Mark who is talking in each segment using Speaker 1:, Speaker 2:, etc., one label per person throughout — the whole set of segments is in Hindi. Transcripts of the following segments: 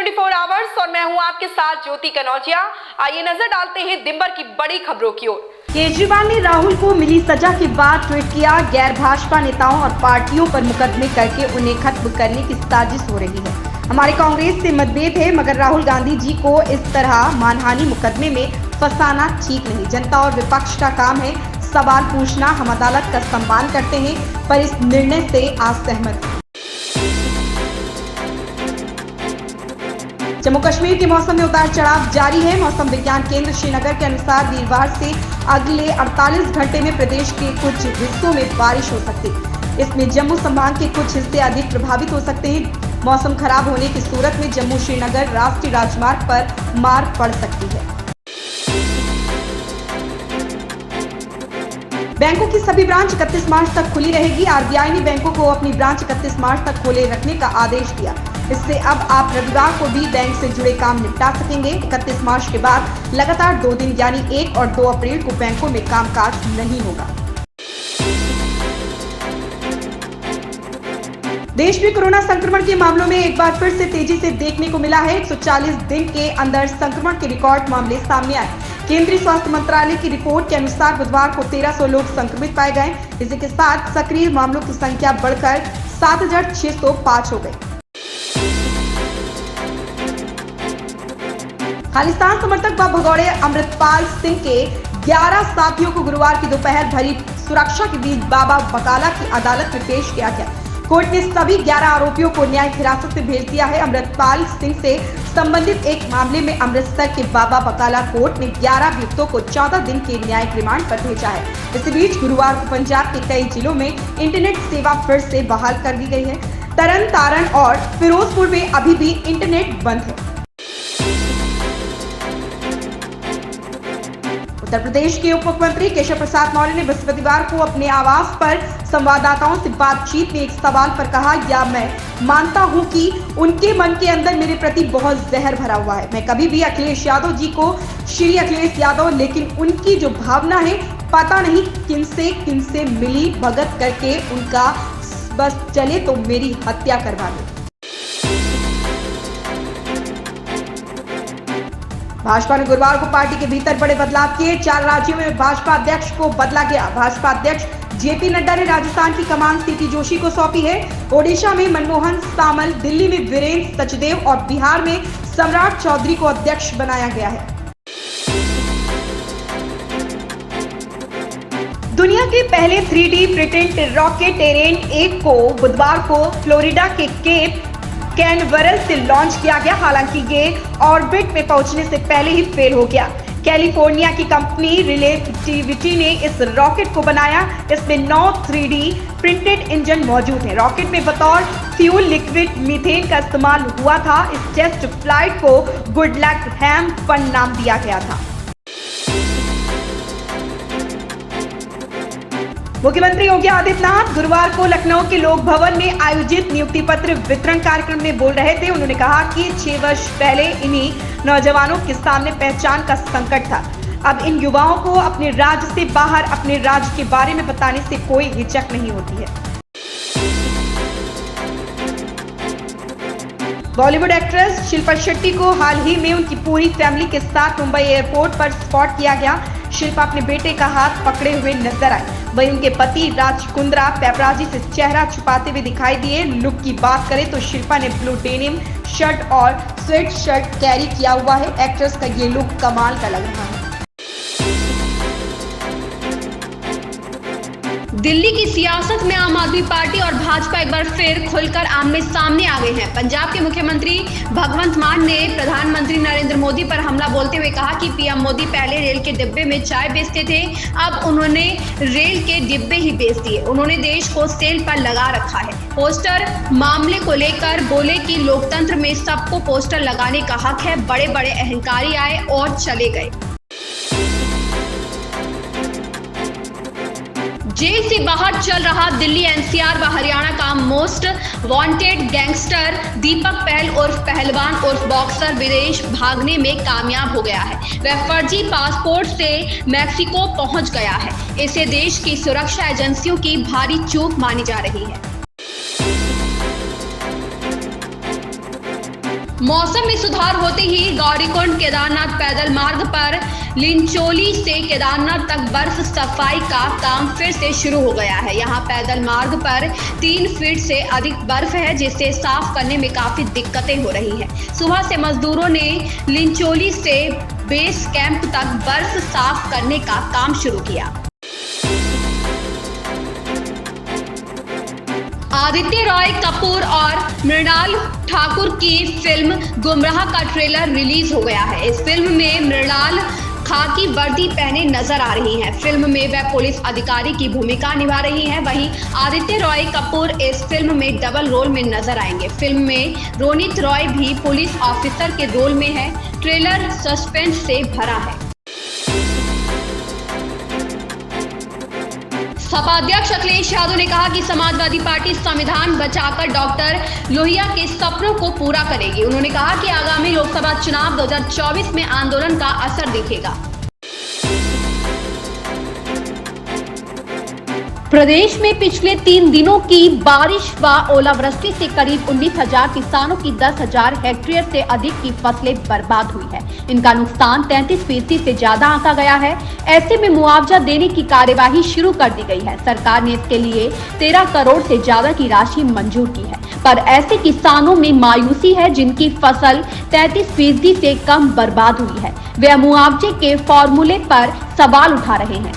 Speaker 1: 24 आवर्स और मैं हूं आपके साथ ज्योति कनौजिया। आइए नजर डालते हैं दिन भर की बड़ी खबरों की ओर।
Speaker 2: केजरीवाल ने राहुल को मिली सजा के बाद ट्वीट किया, गैर भाजपा नेताओं और पार्टियों पर मुकदमे करके उन्हें खत्म करने की साजिश हो रही है। हमारे कांग्रेस से मतभेद है, मगर राहुल गांधी जी को इस तरह मानहानि मुकदमे में फंसाना ठीक नहीं। जनता और विपक्ष का काम है सवाल पूछना। हम अदालत का सम्मान करते हैं, पर इस निर्णय से असहमत हैं। जम्मू कश्मीर के मौसम में उतार चढ़ाव जारी है। मौसम विज्ञान केंद्र श्रीनगर के अनुसार वीरवार से अगले 48 घंटे में प्रदेश के कुछ हिस्सों में बारिश हो सकती है। इसमें जम्मू संभाग के कुछ हिस्से अधिक प्रभावित हो सकते हैं। मौसम खराब होने की सूरत में जम्मू श्रीनगर राष्ट्रीय राजमार्ग पर मार पड़ सकती है। बैंकों की सभी ब्रांच 31 मार्च तक खुली रहेगी। आरबीआई ने बैंकों को अपनी ब्रांच 31 मार्च तक खोले रखने का आदेश दिया। इससे अब आप रविवार को भी बैंक से जुड़े काम निपटा सकेंगे। 31 मार्च के बाद लगातार 2 दिन यानी 1 और 2 अप्रैल को बैंकों में कामकाज नहीं होगा। देश में कोरोना संक्रमण के मामलों में एक बार फिर से तेजी से देखने को मिला है। 140 दिन के अंदर संक्रमण के रिकॉर्ड मामले सामने आए। केंद्रीय स्वास्थ्य मंत्रालय की रिपोर्ट के अनुसार बुधवार को 1300 लोग संक्रमित पाए गए। इसी के साथ सक्रिय मामलों की संख्या बढ़कर 7605 हो गई। खालिस्तान समर्थक व भगौड़े अमृतपाल सिंह के 11 साथियों को गुरुवार की दोपहर भरी सुरक्षा के बीच बाबा बकाला की अदालत में पेश किया गया। कोर्ट ने सभी 11 आरोपियों को न्यायिक हिरासत में भेज दिया है। अमृतपाल सिंह से संबंधित एक मामले में अमृतसर के बाबा बकाला कोर्ट ने 11 अभियुक्तों को 14 दिन के न्यायिक रिमांड पर भेजा है। इसी बीच गुरुवार को पंजाब के कई जिलों में इंटरनेट सेवा फिर से बहाल कर दी गई है। तरन तारण और फिरोजपुर में अभी भी इंटरनेट बंद है। उत्तर प्रदेश के उप मुख्यमंत्री केशव प्रसाद मौर्य ने बृहस्पतिवार को अपने आवास पर संवाददाताओं से बातचीत में एक सवाल पर कहा, या मैं मानता हूं कि उनके मन के अंदर मेरे प्रति बहुत जहर भरा हुआ है। मैं कभी भी अखिलेश यादव जी को श्री अखिलेश यादव, लेकिन उनकी जो भावना है पता नहीं किनसे मिली भगत करके उनका बस चले तो मेरी हत्या करवा दो। भाजपा ने गुरुवार को पार्टी के भीतर बड़े बदलाव किए। 4 राज्यों में भाजपा अध्यक्ष को बदला गया। भाजपा अध्यक्ष जेपी नड्डा ने राजस्थान की कमान सीपी जोशी को सौंपी है। ओडिशा में मनमोहन सामल, दिल्ली में वीरेंद्र सचदेव और बिहार में सम्राट चौधरी को अध्यक्ष बनाया गया है। दुनिया के पहले 3D प्रिंटेड रॉकेट एरेन 1 को बुधवार को फ्लोरिडा के केप कैनवरल से लॉन्च किया गया। हालांकि ये ऑर्बिट में पहुंचने से पहले ही फेल हो गया। कैलिफोर्निया की कंपनी रिलेटिविटी ने इस रॉकेट को बनाया। इसमें 9 3D प्रिंटेड इंजन मौजूद हैं। रॉकेट में बतौर फ्यूल लिक्विड मीथेन का इस्तेमाल हुआ था। इस टेस्ट फ्लाइट को गुड लक हैम फन नाम दिया गया था। मुख्यमंत्री योगी आदित्यनाथ गुरुवार को लखनऊ के लोक भवन में आयोजित नियुक्ति पत्र वितरण कार्यक्रम में बोल रहे थे। उन्होंने कहा कि 6 वर्ष पहले इन्हीं नौजवानों के सामने पहचान का संकट था। अब इन युवाओं को अपने राज्य से बाहर अपने राज्य के बारे में बताने से कोई हिचक नहीं होती है। बॉलीवुड एक्ट्रेस शिल्पा शेट्टी को हाल ही में उनकी पूरी फैमिली के साथ मुंबई एयरपोर्ट पर स्पॉट किया गया। शिल्पा अपने बेटे का हाथ पकड़े हुए नजर आई। वहीं उनके पति राज कुंद्रा पेपराजी से चेहरा छुपाते हुए दिखाई दिए। लुक की बात करें तो शिल्पा ने ब्लू डेनिम शर्ट और स्वेट शर्ट कैरी किया हुआ है। एक्ट्रेस का ये लुक कमाल का लग रहा है।
Speaker 3: दिल्ली की सियासत में आम आदमी पार्टी और भाजपा एक बार फिर खुलकर आमने सामने आ गए हैं। पंजाब के मुख्यमंत्री भगवंत मान ने प्रधानमंत्री नरेंद्र मोदी पर हमला बोलते हुए कहा कि पीएम मोदी पहले रेल के डिब्बे में चाय बेचते थे, अब उन्होंने रेल के डिब्बे ही बेच दिए। उन्होंने देश को सेल पर लगा रखा है। पोस्टर मामले को लेकर बोले कि लोकतंत्र में सबको पोस्टर लगाने का हक है। बड़े बड़े अहंकारी आए और चले गए। जेल से बाहर चल रहा दिल्ली एनसीआर व हरियाणा का मोस्ट वांटेड गैंगस्टर दीपक पहल उर्फ पहलवान उर्फ बॉक्सर विदेश भागने में कामयाब हो गया है। वह फर्जी पासपोर्ट से मैक्सिको पहुंच गया है। इसे देश की सुरक्षा एजेंसियों की भारी चूक मानी जा रही है। मौसम में सुधार होते ही गौरीकुंड केदारनाथ पैदल मार्ग पर लिंचोली से केदारनाथ तक बर्फ सफाई का काम फिर से शुरू हो गया है। यहाँ पैदल मार्ग पर 3 फीट से अधिक बर्फ है, जिससे साफ करने में काफी दिक्कतें हो रही हैं। सुबह से मजदूरों ने लिंचोली से बेस कैंप तक बर्फ साफ करने का काम शुरू किया। आदित्य रॉय कपूर और मृणाल ठाकुर की फिल्म गुमराह का ट्रेलर रिलीज हो गया है। इस फिल्म में मृणाल खाकी वर्दी पहने नजर आ रही हैं। फिल्म में वह पुलिस अधिकारी की भूमिका निभा रही हैं। वहीं आदित्य रॉय कपूर इस फिल्म में डबल रोल में नजर आएंगे। फिल्म में रोनित रॉय भी पुलिस ऑफिसर के रोल में है। ट्रेलर सस्पेंस से भरा है। सपा अध्यक्ष अखिलेश यादव ने कहा कि समाजवादी पार्टी संविधान बचाकर डॉक्टर लोहिया के सपनों को पूरा करेगी। उन्होंने कहा कि आगामी लोकसभा चुनाव 2024 में आंदोलन का असर दिखेगा। प्रदेश में पिछले 3 दिनों की बारिश व ओलावृष्टि से करीब 19,000 किसानों की 10,000 हेक्टेयर से अधिक की फसलें बर्बाद हुई है। इनका नुकसान 33% से ज्यादा आंका गया है। ऐसे में मुआवजा देने की कार्यवाही शुरू कर दी गई है। सरकार ने इसके लिए 13 करोड़ से ज्यादा की राशि मंजूर की है, पर ऐसे किसानों में मायूसी है जिनकी फसल 33% से कम बर्बाद हुई है। वे मुआवजे के फॉर्मूले पर सवाल उठा रहे हैं।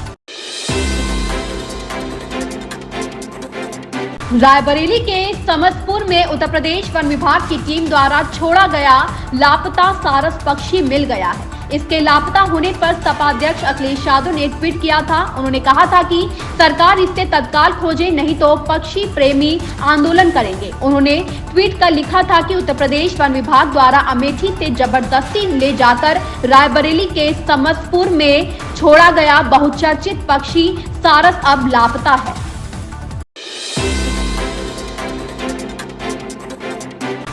Speaker 3: रायबरेली के समसपुर में उत्तर प्रदेश वन विभाग की टीम द्वारा छोड़ा गया लापता सारस पक्षी मिल गया है। इसके लापता होने पर सपा अध्यक्ष अखिलेश यादव ने ट्वीट किया था। उन्होंने कहा था कि सरकार इसे तत्काल खोजे, नहीं तो पक्षी प्रेमी आंदोलन करेंगे। उन्होंने ट्वीट कर लिखा था कि उत्तर प्रदेश वन विभाग द्वारा अमेठी से जबरदस्ती ले जाकर रायबरेली के समसपुर में छोड़ा गया बहुचर्चित पक्षी सारस अब लापता है।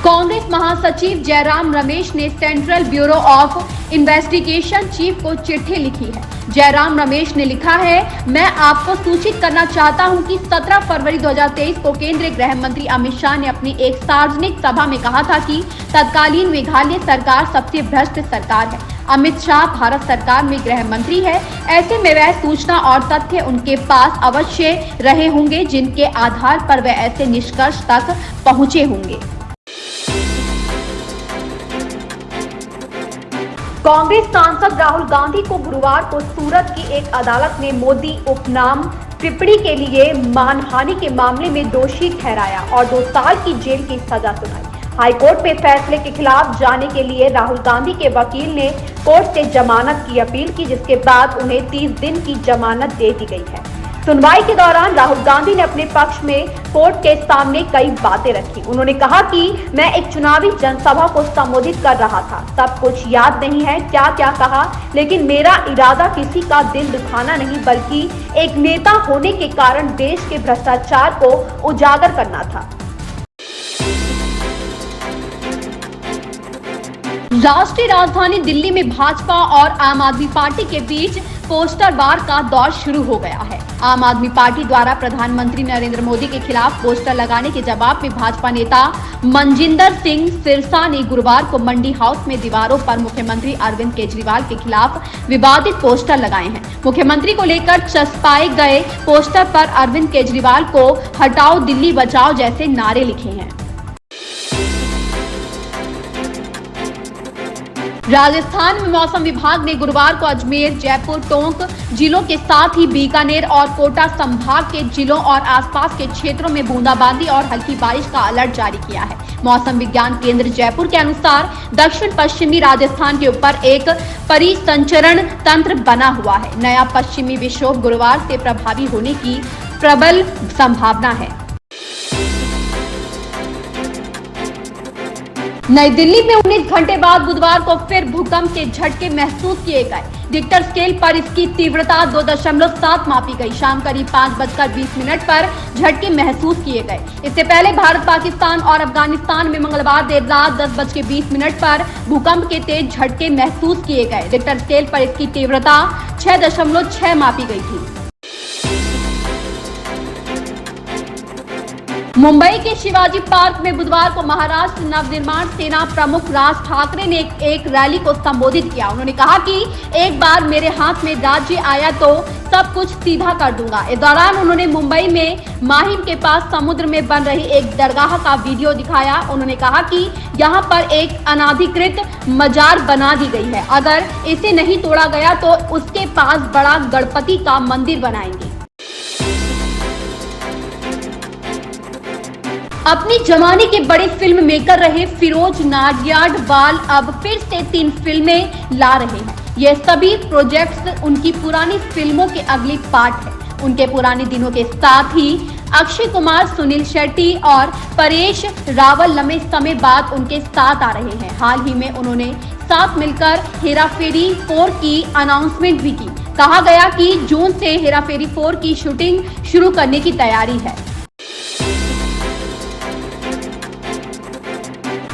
Speaker 3: कांग्रेस महासचिव जयराम रमेश ने central bureau of investigation chief को चिट्ठी लिखी है। जयराम रमेश ने लिखा है, मैं आपको सूचित करना चाहता हूं कि 17 फरवरी 2023 को केंद्रीय गृह मंत्री अमित शाह ने अपनी एक सार्वजनिक सभा में कहा था कि तत्कालीन मेघालय सरकार सबसे भ्रष्ट सरकार है। अमित शाह भारत सरकार में गृह मंत्री है। ऐसे में वह सूचना और तथ्य उनके पास अवश्य रहे होंगे, जिनके आधार पर वह ऐसे निष्कर्ष तक पहुंचे होंगे। कांग्रेस सांसद राहुल गांधी को गुरुवार को सूरत की एक अदालत ने मोदी उपनाम टिप्पणी के लिए मानहानि के मामले में दोषी ठहराया और 2 साल की जेल की सजा सुनाई। हाईकोर्ट में फैसले के खिलाफ जाने के लिए राहुल गांधी के वकील ने कोर्ट से जमानत की अपील की, जिसके बाद उन्हें 30 दिन की जमानत दे दी गई है। सुनवाई के दौरान राहुल गांधी ने अपने पक्ष में कोर्ट के सामने कई बातें रखी। उन्होंने कहा कि मैं एक चुनावी जनसभा को संबोधित कर रहा था, सब कुछ याद नहीं है क्या क्या कहा, लेकिन मेरा इरादा किसी का दिल दुखाना नहीं, बल्कि एक नेता होने के कारण देश के भ्रष्टाचार को उजागर करना था। राष्ट्रीय राजधानी दिल्ली में भाजपा और आम आदमी पार्टी के बीच पोस्टर वार का दौर शुरू हो गया है। आम आदमी पार्टी द्वारा प्रधानमंत्री नरेंद्र मोदी के खिलाफ पोस्टर लगाने के जवाब में भाजपा नेता मनजिंदर सिंह सिरसा ने गुरुवार को मंडी हाउस में दीवारों पर मुख्यमंत्री अरविंद केजरीवाल के खिलाफ विवादित पोस्टर लगाए हैं। मुख्यमंत्री को लेकर चस्पाए गए पोस्टर पर अरविंद केजरीवाल को हटाओ दिल्ली बचाओ जैसे नारे लिखे हैं। राजस्थान में मौसम विभाग ने गुरुवार को अजमेर, जयपुर, टोंक जिलों के साथ ही बीकानेर और कोटा संभाग के जिलों और आसपास के क्षेत्रों में बूंदाबांदी और हल्की बारिश का अलर्ट जारी किया है। मौसम विज्ञान केंद्र जयपुर के अनुसार दक्षिण पश्चिमी राजस्थान के ऊपर एक परिसंचरण तंत्र बना हुआ है। नया पश्चिमी विक्षोभ गुरुवार से प्रभावी होने की प्रबल संभावना है। नई दिल्ली में 19 घंटे बाद बुधवार को फिर भूकंप के झटके महसूस किए गए। रिक्टर स्केल पर इसकी तीव्रता 2.7 मापी गई। शाम करीब 5:20 पर झटके महसूस किए गए। इससे पहले भारत, पाकिस्तान और अफगानिस्तान में मंगलवार देर रात 10:20 पर भूकंप के तेज झटके महसूस किए गए। रिक्टर स्केल पर इसकी तीव्रता 6.6 मापी गई थी। मुंबई के शिवाजी पार्क में बुधवार को महाराष्ट्र नवनिर्माण सेना प्रमुख राज ठाकरे ने एक रैली को संबोधित किया। उन्होंने कहा कि एक बार मेरे हाथ में राज्य आया तो सब कुछ सीधा कर दूंगा। इस दौरान उन्होंने मुंबई में माहिम के पास समुद्र में बन रही एक दरगाह का वीडियो दिखाया। उन्होंने कहा कि यहाँ पर एक अनाधिकृत मजार बना दी गई है, अगर इसे नहीं तोड़ा गया तो उसके पास बड़ा गणपति का मंदिर बनाएंगे। अपनी जमाने के बड़े फिल्म मेकर रहे फिरोज नाडियाडवाल अब फिर से 3 फिल्में ला रहे हैं। ये सभी प्रोजेक्ट्स उनकी पुरानी फिल्मों के अगली पार्ट है। उनके पुराने दिनों के साथ ही अक्षय कुमार, सुनील शेट्टी और परेश रावल लंबे समय बाद उनके साथ आ रहे हैं। हाल ही में उन्होंने साथ मिलकर हेरा फेरी 4 की अनाउंसमेंट भी की। कहा गया कि जून से हेरा फेरी 4 की शूटिंग शुरू करने की तैयारी है।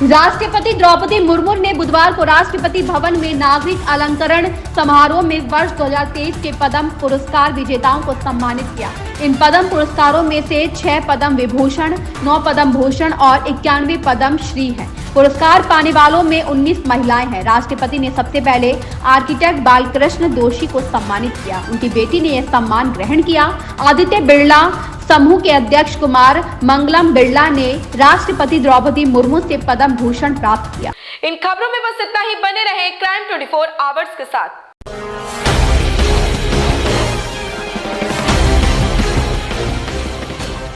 Speaker 3: राष्ट्रपति द्रौपदी मुर्मू ने बुधवार को राष्ट्रपति भवन में नागरिक अलंकरण समारोह में वर्ष 2023 के पद्म पुरस्कार विजेताओं को सम्मानित किया। इन पद्म पुरस्कारों में से 6 पद्म विभूषण, 9 पद्म भूषण और 91 पद्म श्री हैं। पुरस्कार पाने वालों में 19 महिलाएं हैं। राष्ट्रपति ने सबसे पहले आर्किटेक्ट बालकृष्ण दोषी को सम्मानित किया। उनकी बेटी ने यह सम्मान ग्रहण किया। आदित्य बिरला समूह के अध्यक्ष कुमार मंगलम बिरला ने राष्ट्रपति द्रौपदी मुर्मू से पद्म भूषण प्राप्त किया।
Speaker 1: इन खबरों में बस इतना ही। बने रहे क्राइम 24 आवर्स के साथ।